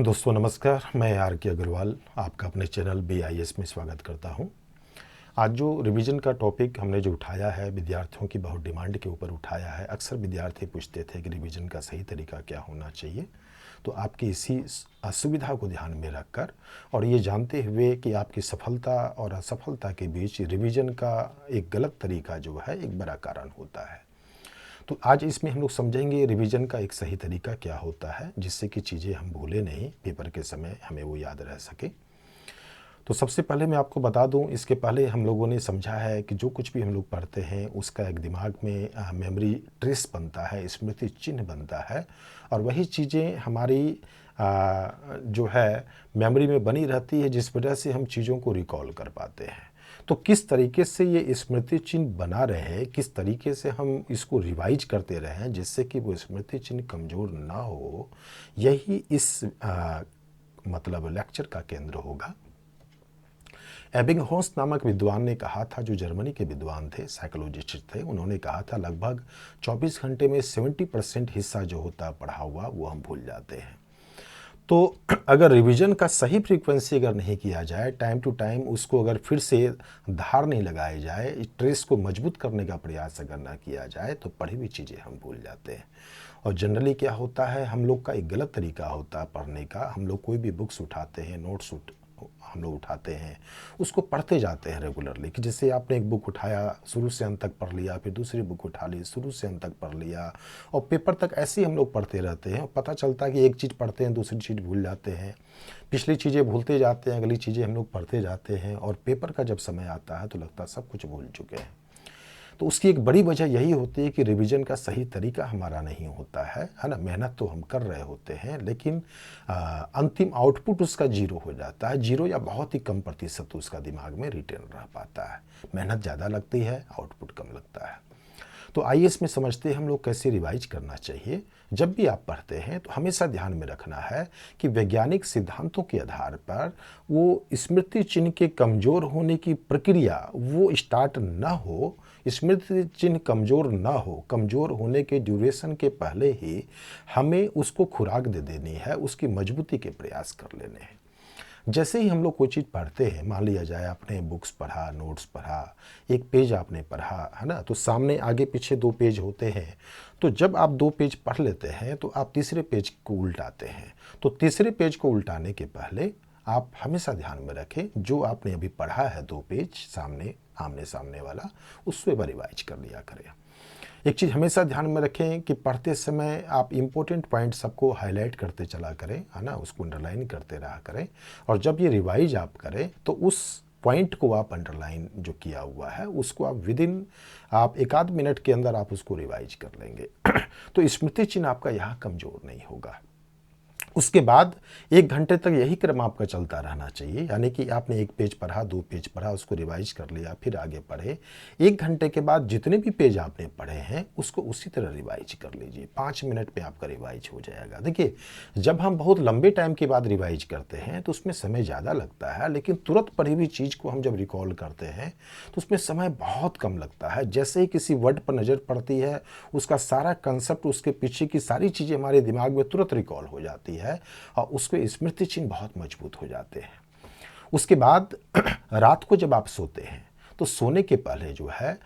दोस्तों नमस्कार, मैं आर के अग्रवाल आपका अपने चैनल BIS में स्वागत करता हूं। आज जो रिवीजन का टॉपिक हमने जो उठाया है, विद्यार्थियों की बहुत डिमांड के ऊपर उठाया है। अक्सर विद्यार्थी पूछते थे कि रिवीजन का सही तरीका क्या होना चाहिए। तो आपकी इसी असुविधा को ध्यान में रखकर और ये जानते हुए कि आपकी सफलता और असफलता के बीच रिवीजन का एक गलत तरीका जो है एक बड़ा कारण होता है। तो आज इसमें हम लोग समझेंगे रिवीजन का एक सही तरीका क्या होता है, जिससे कि चीज़ें हम भूले नहीं, पेपर के समय हमें वो याद रह सके। तो सबसे पहले मैं आपको बता दूं, इसके पहले हम लोगों ने समझा है कि जो कुछ भी हम लोग पढ़ते हैं उसका एक दिमाग में मेमोरी ट्रेस बनता है, स्मृति चिन्ह बनता है और वही चीज़ें हमारी जो है मेमोरी में बनी रहती है, जिस वजह से हम चीज़ों को रिकॉल कर पाते हैं। तो किस तरीके से ये स्मृति चिन्ह बना रहे, किस तरीके से हम इसको रिवाइज करते रहें जिससे कि वो स्मृति चिन्ह कमज़ोर ना हो, यही इस मतलब लेक्चर का केंद्र होगा। एबिंगहॉस नामक विद्वान ने कहा था, जो जर्मनी के विद्वान थे, साइकोलॉजिस्ट थे, उन्होंने कहा था लगभग 24 घंटे में 70% हिस्सा जो होता है पढ़ा हुआ वो हम भूल जाते हैं। तो अगर रिवीजन का सही फ्रीक्वेंसी अगर नहीं किया जाए, टाइम टू टाइम उसको अगर फिर से धार नहीं लगाई जाए, ट्रेस को मजबूत करने का प्रयास अगर ना किया जाए तो पढ़ी हुई चीज़ें हम भूल जाते हैं। और जनरली क्या होता है, हम लोग का एक गलत तरीका होता है पढ़ने का। हम लोग कोई भी बुक्स उठाते हैं, नोट्स हम लोग उठाते हैं, उसको पढ़ते जाते हैं रेगुलरली। कि जैसे आपने एक बुक उठाया, शुरू से अंत तक पढ़ लिया, फिर दूसरी बुक उठा ली, शुरू से अंत तक पढ़ लिया और पेपर तक ऐसे ही हम लोग पढ़ते रहते हैं। पता चलता है कि एक चीज़ पढ़ते हैं, दूसरी चीज़ भूल जाते हैं, पिछली चीज़ें भूलते जाते हैं, अगली चीज़ें हम लोग पढ़ते जाते हैं और पेपर का जब समय आता है तो लगता है सब कुछ भूल चुके हैं। तो उसकी एक बड़ी वजह यही होती है कि रिवीजन का सही तरीका हमारा नहीं होता है ना। मेहनत तो हम कर रहे होते हैं लेकिन अंतिम आउटपुट उसका जीरो हो जाता है, जीरो या बहुत ही कम प्रतिशत उसका दिमाग में रिटेन रह पाता है। मेहनत ज़्यादा लगती है, आउटपुट कम लगता है। तो आइए इसमें समझते हैं हम लोग कैसे रिवाइज करना चाहिए। जब भी आप पढ़ते हैं तो हमेशा ध्यान में रखना है कि वैज्ञानिक सिद्धांतों के आधार पर वो स्मृति चिन्ह के कमज़ोर होने की प्रक्रिया वो स्टार्ट ना हो। स्मृति चिन्ह कमज़ोर ना हो, कमज़ोर होने के ड्यूरेशन के पहले ही हमें उसको खुराक दे देनी है, उसकी मजबूती के प्रयास कर लेने हैं। जैसे ही हम लोग कोई चीज़ पढ़ते हैं, मान लिया जाए आपने बुक्स पढ़ा, नोट्स पढ़ा, एक पेज आपने पढ़ा है ना, तो सामने आगे पीछे 2 पेज होते हैं। तो जब आप 2 पेज पढ़ लेते हैं तो आप तीसरे पेज को उल्टाते हैं। तो तीसरे पेज को उल्टाने के पहले आप हमेशा ध्यान में रखें, जो आपने अभी पढ़ा है 2 पेज सामने आमने सामने वाला, उससे रिवाइज कर लिया करें। एक चीज़ हमेशा ध्यान में रखें कि पढ़ते समय आप इम्पोर्टेंट पॉइंट सबको हाईलाइट करते चला करें, है ना, उसको अंडरलाइन करते रहा करें। और जब ये रिवाइज आप करें तो उस पॉइंट को आप अंडरलाइन जो किया हुआ है उसको आप विदिन आप 1 आध मिनट के अंदर आप उसको रिवाइज कर लेंगे। तो स्मृति चिन्ह आपका यहाँ कमज़ोर नहीं होगा। उसके बाद 1 घंटे तक यही क्रम आपका चलता रहना चाहिए, यानी कि आपने 1 पेज पढ़ा, 2 पेज पढ़ा, उसको रिवाइज कर लिया, फिर आगे पढ़े। 1 घंटे के बाद जितने भी पेज आपने पढ़े हैं उसको उसी तरह रिवाइज कर लीजिए। 5 मिनट में आपका रिवाइज हो जाएगा। देखिए, जब हम बहुत लंबे टाइम के बाद रिवाइज करते हैं तो उसमें समय ज़्यादा लगता है, लेकिन तुरंत पढ़ी हुई चीज़ को हम जब रिकॉल करते हैं तो उसमें समय बहुत कम लगता है। जैसे ही किसी वर्ड पर नज़र पड़ती है, उसका सारा कंसेप्ट, उसके पीछे की सारी चीज़ें हमारे दिमाग में तुरंत रिकॉल हो जाती है और उसके स्मृति चिन्ह बहुत मजबूत हो जाते हैं। उसके बाद रात को जब आप सोते हैं तो सोने के पहले जो है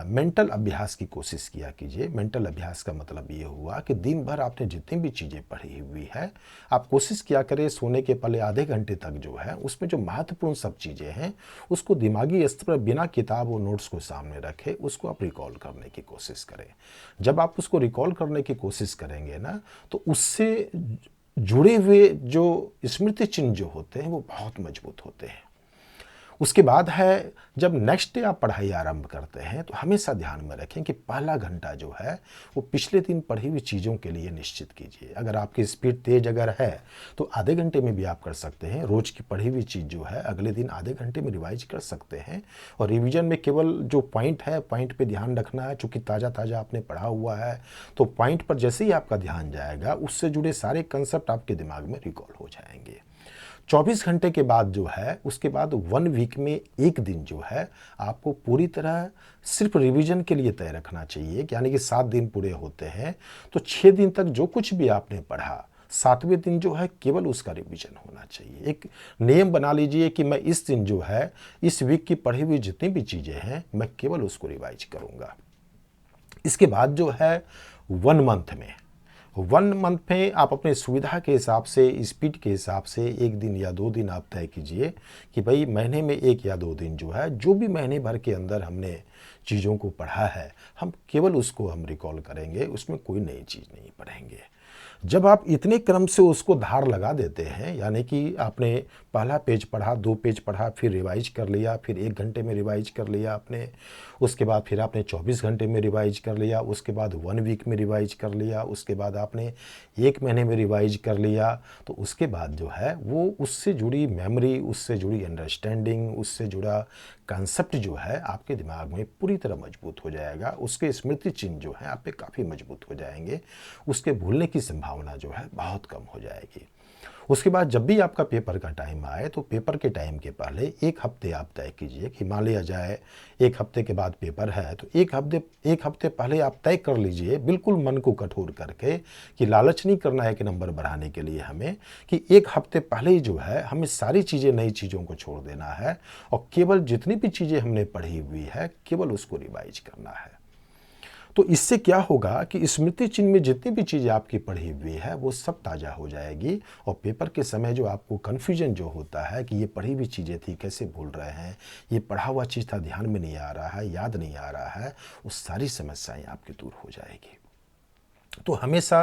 मेंटल अभ्यास की कोशिश किया कीजिए। मेंटल अभ्यास का मतलब ये हुआ कि दिन भर आपने जितनी भी चीज़ें पढ़ी हुई है, आप कोशिश किया करें सोने के पहले आधे घंटे तक जो है उसमें जो महत्वपूर्ण सब चीज़ें हैं उसको दिमागी स्तर पर बिना किताब और नोट्स को सामने रखे उसको आप रिकॉल करने की कोशिश करें। जब आप उसको रिकॉल करने की कोशिश करेंगे ना, तो उससे जुड़े हुए जो स्मृति चिन्ह जो होते हैं वो बहुत मजबूत होते हैं। उसके बाद है, जब नेक्स्ट डे आप पढ़ाई आरंभ करते हैं तो हमेशा ध्यान में रखें कि पहला घंटा जो है वो पिछले दिन पढ़ी हुई चीज़ों के लिए निश्चित कीजिए। अगर आपकी स्पीड तेज अगर है तो आधे घंटे में भी आप कर सकते हैं। रोज़ की पढ़ी हुई चीज़ जो है अगले दिन आधे घंटे में रिवाइज कर सकते हैं। और रिवीजन में केवल जो पॉइंट है, पॉइंट पे ध्यान रखना है। चूँकि ताज़ा ताज़ा आपने पढ़ा हुआ है तो पॉइंट पर जैसे ही आपका ध्यान जाएगा उससे जुड़े सारे कंसेप्ट आपके दिमाग में रिकॉल हो जाएंगे। 24 घंटे के बाद जो है उसके बाद 1 वीक में 1 दिन जो है आपको पूरी तरह सिर्फ रिवीजन के लिए तय रखना चाहिए। यानी कि 7 दिन पूरे होते हैं तो 6 दिन तक जो कुछ भी आपने पढ़ा 7वें दिन जो है केवल उसका रिवीजन होना चाहिए। एक नियम बना लीजिए कि मैं इस दिन जो है इस वीक की पढ़ी हुई जितनी भी चीज़ें हैं मैं केवल उसको रिवाइज करूँगा। इसके बाद जो है 1 मंथ में आप अपने सुविधा के हिसाब से, स्पीड के हिसाब से 1 दिन या 2 दिन आप तय कीजिए कि भाई महीने में 1 या 2 दिन जो है, जो भी महीने भर के अंदर हमने चीज़ों को पढ़ा है, हम केवल उसको हम रिकॉल करेंगे, उसमें कोई नई चीज़ नहीं पढ़ेंगे। जब आप इतने क्रम से उसको धार लगा देते हैं, यानी कि आपने पहला पेज पढ़ा, 2 पेज पढ़ा, फिर रिवाइज कर लिया, फिर 1 घंटे में रिवाइज कर लिया आपने, उसके बाद फिर आपने 24 घंटे में रिवाइज कर लिया, उसके बाद 1 वीक में रिवाइज कर लिया, उसके बाद आपने 1 महीने में रिवाइज कर लिया, तो उसके बाद जो है वो उससे जुड़ी मेमोरी, उससे जुड़ी अंडरस्टैंडिंग, उससे जुड़ा कंसेप्ट जो है आपके दिमाग में पूरी तरह मजबूत हो जाएगा। उसके स्मृति चिन्ह जो है आप पे काफ़ी मजबूत हो जाएंगे। उसके भूलने की संभावना जो है बहुत कम हो जाएगी। उसके बाद जब भी आपका पेपर का टाइम आए तो पेपर के टाइम के पहले 1 हफ्ते आप तय कीजिए कि मान लिया जाए 1 हफ्ते के बाद पेपर है, तो 1 हफ्ते पहले आप तय कर लीजिए, बिल्कुल मन को कठोर करके, कि लालच नहीं करना है कि नंबर बढ़ाने के लिए हमें, कि 1 हफ्ते पहले ही जो है हमें सारी चीज़ें, नई चीज़ों को छोड़ देना है और केवल जितनी भी चीज़ें हमने पढ़ी हुई है केवल उसको रिवाइज करना है। तो इससे क्या होगा कि स्मृति चिन्ह में जितनी भी चीज़ें आपकी पढ़ी हुई है वो सब ताज़ा हो जाएगी और पेपर के समय जो आपको कन्फ्यूजन जो होता है कि ये पढ़ी हुई चीज़ें थी कैसे भूल रहे हैं, ये पढ़ा हुआ चीज़ था ध्यान में नहीं आ रहा है, याद नहीं आ रहा है, वो सारी समस्याएं आपकी दूर हो जाएगी। तो हमेशा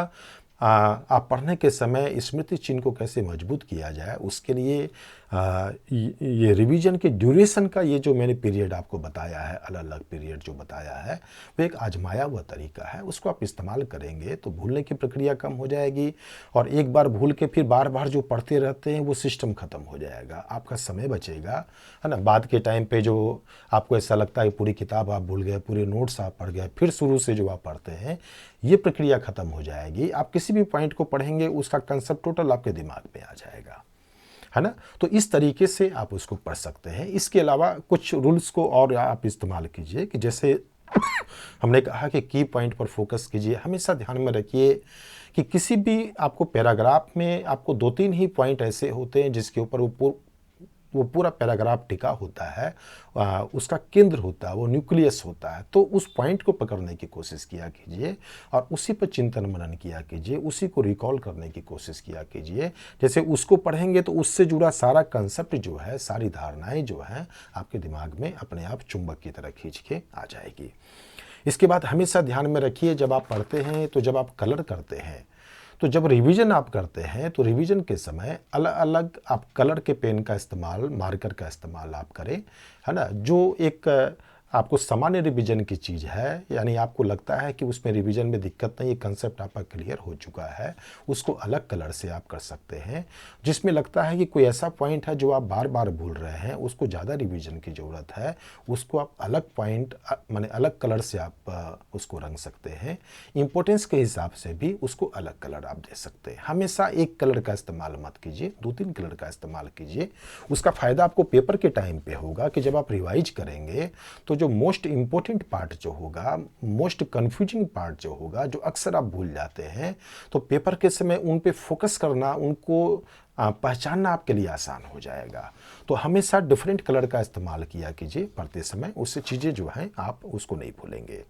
आप पढ़ने के समय स्मृति चिन्ह को कैसे मजबूत किया जाए, उसके लिए ये रिवीजन के ड्यूरेशन का ये जो मैंने पीरियड आपको बताया है, अलग अलग पीरियड जो बताया है, वो एक आजमाया हुआ तरीका है। उसको आप इस्तेमाल करेंगे तो भूलने की प्रक्रिया कम हो जाएगी और एक बार भूल के फिर बार बार जो पढ़ते रहते हैं वो सिस्टम ख़त्म हो जाएगा, आपका समय बचेगा, है ना। बाद के टाइम पे जो आपको ऐसा लगता है पूरी किताब आप भूल गए, पूरे नोट्स आप पढ़ गए, फिर शुरू से जो आप पढ़ते हैं, ये प्रक्रिया ख़त्म हो जाएगी। आप किसी भी पॉइंट को पढ़ेंगे उसका कंसेप्ट टोटल आपके दिमाग में आ जाएगा, है ना। तो इस तरीके से आप उसको पढ़ सकते हैं। इसके अलावा कुछ रूल्स को और आप इस्तेमाल कीजिए कि जैसे हमने कहा कि की पॉइंट पर फोकस कीजिए। हमेशा ध्यान में रखिए कि किसी भी आपको पैराग्राफ में आपको 2-3 ही पॉइंट ऐसे होते हैं जिसके ऊपर वो पूरा पैराग्राफ टिका होता है, उसका केंद्र होता है, वो न्यूक्लियस होता है। तो उस पॉइंट को पकड़ने की कोशिश किया कीजिए और उसी पर चिंतन मनन किया कीजिए, उसी को रिकॉल करने की कोशिश किया कीजिए। जैसे उसको पढ़ेंगे तो उससे जुड़ा सारा कंसेप्ट जो है, सारी धारणाएं जो हैं आपके दिमाग में अपने आप चुंबक की तरह खींच के आ जाएगी। इसके बाद हमेशा ध्यान में रखिए, जब आप पढ़ते हैं तो जब आप कलर करते हैं, तो जब रिवीजन आप करते हैं तो रिवीजन के समय अलग अलग आप कलर के पेन का इस्तेमाल, मार्कर का इस्तेमाल आप करें, है ना। जो एक आपको सामान्य रिवीजन की चीज़ है, यानी आपको लगता है कि उसमें रिवीजन में दिक्कत नहीं, ये कंसेप्ट आपका क्लियर हो चुका है, उसको अलग कलर से आप कर सकते हैं। जिसमें लगता है कि कोई ऐसा पॉइंट है जो आप बार बार भूल रहे हैं, उसको ज़्यादा रिवीजन की ज़रूरत है, उसको आप अलग पॉइंट माने अलग कलर से आप उसको रंग सकते हैं। इम्पोर्टेंस के हिसाब से भी उसको अलग कलर आप दे सकते हैं। हमेशा एक कलर का इस्तेमाल मत कीजिए, 2-3 कलर का इस्तेमाल कीजिए। उसका फ़ायदा आपको पेपर के टाइम पे होगा कि जब आप रिवाइज करेंगे तो जो मोस्ट इम्पोर्टेंट पार्ट जो होगा, मोस्ट कन्फ्यूजिंग पार्ट जो होगा, जो अक्सर आप भूल जाते हैं, तो पेपर के समय उन पे फोकस करना, उनको पहचानना आपके लिए आसान हो जाएगा। तो हमेशा डिफरेंट कलर का इस्तेमाल किया कीजिए पढ़ते समय, उससे चीज़ें जो हैं आप उसको नहीं भूलेंगे।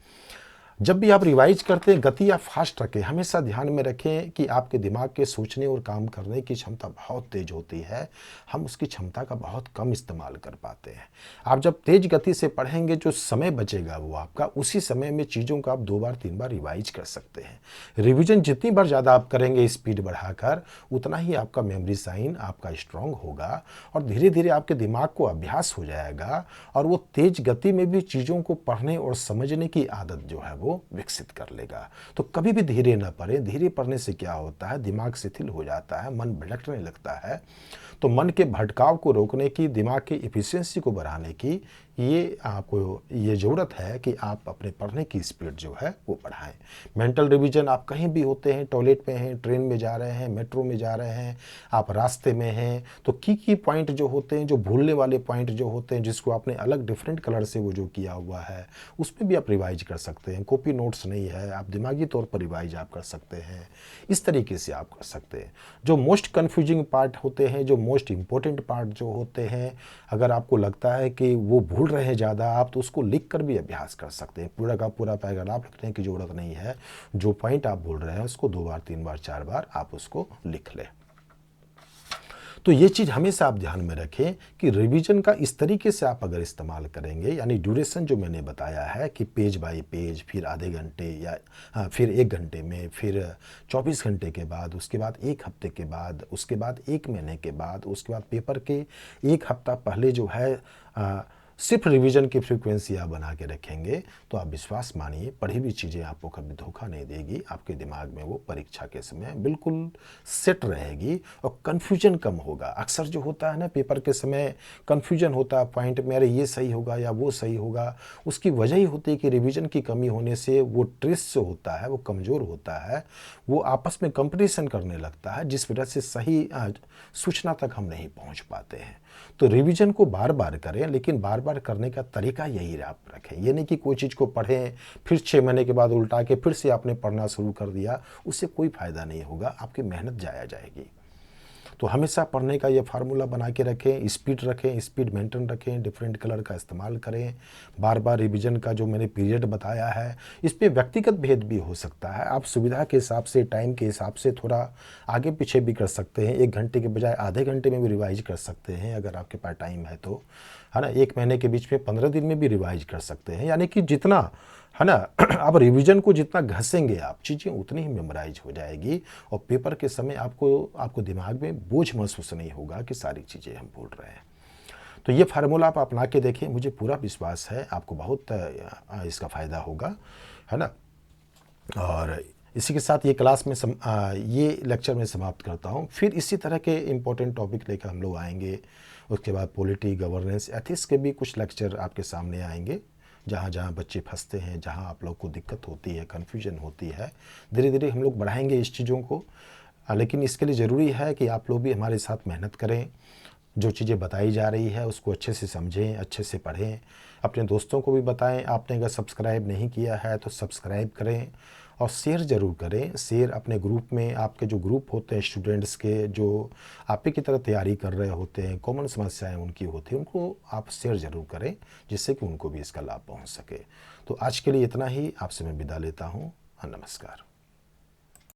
जब भी आप रिवाइज करते हैं गति आप फास्ट रखें। हमेशा ध्यान में रखें कि आपके दिमाग के सोचने और काम करने की क्षमता बहुत तेज होती है, हम उसकी क्षमता का बहुत कम इस्तेमाल कर पाते हैं। आप जब तेज गति से पढ़ेंगे, जो समय बचेगा वो आपका, उसी समय में चीज़ों को आप 2 बार 3 बार रिवाइज कर सकते हैं। रिविजन जितनी बार ज़्यादा आप करेंगे स्पीड बढ़ाकर, उतना ही आपका मेमोरी साइन आपका स्ट्रांग होगा और धीरे धीरे आपके दिमाग को अभ्यास हो जाएगा और वो तेज गति में भी चीज़ों को पढ़ने और समझने की आदत जो है वो विकसित कर लेगा। तो कभी भी धीरे न पढ़े। धीरे पढ़ने से क्या होता है, दिमाग शिथिल हो जाता है, मन भटकने लगता है। तो मन के भटकाव को रोकने की, दिमाग की एफिशिएंसी को बढ़ाने की ये आपको ये ज़रूरत है कि आप अपने पढ़ने की स्पीड जो है वो बढ़ाएं। मेंटल रिवीजन आप कहीं भी होते हैं, टॉयलेट में हैं, ट्रेन में जा रहे हैं, मेट्रो में जा रहे हैं, आप रास्ते में हैं, तो की पॉइंट जो होते हैं, जो भूलने वाले पॉइंट जो होते हैं, जिसको आपने अलग डिफरेंट कलर से वो जो किया हुआ है, उसमें भी आप रिवाइज कर सकते हैं। कॉपी नोट्स नहीं है, आप दिमागी तौर पर रिवाइज आप कर सकते हैं। इस तरीके से आप कर सकते हैं। जो मोस्ट कन्फ्यूजिंग पार्ट होते हैं, जो मोस्ट इम्पोर्टेंट पार्ट जो होते हैं, अगर आपको लगता है कि वो भूल रहे हैं ज़्यादा, आप तो उसको लिख कर भी अभ्यास कर सकते हैं। पूरा का पूरा पैराग्राफ लिखने की ज़रूरत नहीं है। जो पॉइंट आप भूल रहे हैं उसको 2 बार 3 बार 4 बार आप उसको लिख लें। तो ये चीज़ हमेशा आप ध्यान में रखें कि रिवीजन का इस तरीके से आप अगर इस्तेमाल करेंगे, यानी ड्यूरेशन जो मैंने बताया है कि पेज बाय पेज, फिर आधे घंटे या फिर 1 घंटे में, फिर 24 घंटे के बाद, उसके बाद 1 हफ्ते के बाद, उसके बाद 1 महीने के बाद, उसके बाद पेपर के 1 हफ्ता पहले जो है सिर्फ रिवीजन की फ्रीक्वेंसी आप बना के रखेंगे तो आप विश्वास मानिए पढ़ी हुई चीज़ें आपको कभी धोखा नहीं देगी। आपके दिमाग में वो परीक्षा के समय बिल्कुल सेट रहेगी और कन्फ्यूजन कम होगा। अक्सर जो होता है ना, पेपर के समय कन्फ्यूजन होता है पॉइंट में, अरे ये सही होगा या वो सही होगा। उसकी वजह ही होती है कि रिवीजन की कमी होने से वो ट्रेस जो होता है वो कमज़ोर होता है, वो आपस में कंपटीशन करने लगता है, जिस वजह से सही सूचना तक हम नहीं पहुँच पाते हैं। तो रिवीजन को बार बार करें, लेकिन बार बार करने का तरीका यही आप रखें। ये नहीं कि कोई चीज़ को पढ़ें, फिर 6 महीने के बाद उल्टा के फिर से आपने पढ़ना शुरू कर दिया, उससे कोई फ़ायदा नहीं होगा, आपकी मेहनत जाया जाएगी। तो हमेशा पढ़ने का ये फार्मूला बना के रखें, स्पीड रखें, स्पीड मेंटेन रखें, डिफरेंट कलर का इस्तेमाल करें। बार बार रिवीजन का जो मैंने पीरियड बताया है, इस पे व्यक्तिगत भेद भी हो सकता है। आप सुविधा के हिसाब से, टाइम के हिसाब से थोड़ा आगे पीछे भी कर सकते हैं। 1 घंटे के बजाय आधे घंटे में भी रिवाइज कर सकते हैं अगर आपके पास टाइम है तो, है ना। 1 महीने के बीच में 15 दिन में भी रिवाइज कर सकते हैं। यानी कि जितना, है ना, आप रिवीजन को जितना घसेंगे आप, चीज़ें उतनी ही मेमोराइज हो जाएगी और पेपर के समय आपको दिमाग में बोझ महसूस नहीं होगा कि सारी चीज़ें हम भूल रहे हैं। तो ये फार्मूला आप अपना के देखें, मुझे पूरा विश्वास है आपको बहुत इसका फ़ायदा होगा, है ना। और इसी के साथ ये क्लास में ये लेक्चर में समाप्त करता हूँ। फिर इसी तरह के इम्पोर्टेंट टॉपिक लेकर हम लोग आएंगे। उसके बाद पॉलिटी, गवर्नेंस, एथिक्स के भी कुछ लेक्चर आपके सामने आएंगे। जहाँ जहाँ बच्चे फंसते हैं, जहाँ आप लोग को दिक्कत होती है, कन्फ्यूजन होती है, धीरे धीरे हम लोग बढ़ाएंगे इस चीज़ों को। लेकिन इसके लिए ज़रूरी है कि आप लोग भी हमारे साथ मेहनत करें। जो चीज़ें बताई जा रही है उसको अच्छे से समझें, अच्छे से पढ़ें, अपने दोस्तों को भी बताएं। आपने अगर सब्सक्राइब नहीं किया है तो सब्सक्राइब करें और शेयर ज़रूर करें। शेयर अपने ग्रुप में, आपके जो ग्रुप होते हैं स्टूडेंट्स के, जो आप ही की तरह तैयारी कर रहे होते हैं, कॉमन समस्याएं उनकी होती हैं, उनको आप शेयर ज़रूर करें जिससे कि उनको भी इसका लाभ पहुंच सके। तो आज के लिए इतना ही, आपसे मैं विदा लेता हूँ। नमस्कार।